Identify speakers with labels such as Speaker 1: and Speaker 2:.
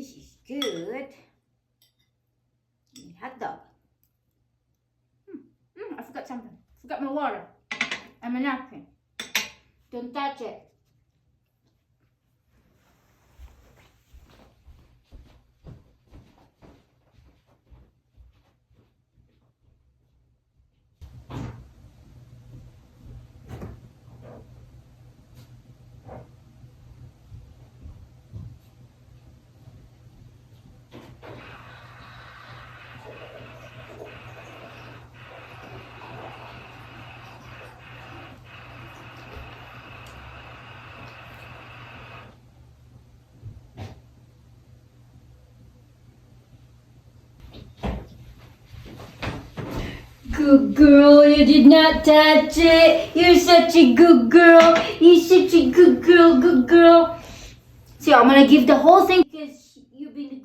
Speaker 1: This is good. Hot dog. I forgot something. Forgot my water and my napkin. Don't touch it. Good girl, you did not touch it. You're such a good girl. You're such a good girl, good girl. So I'm gonna give the whole thing because you've been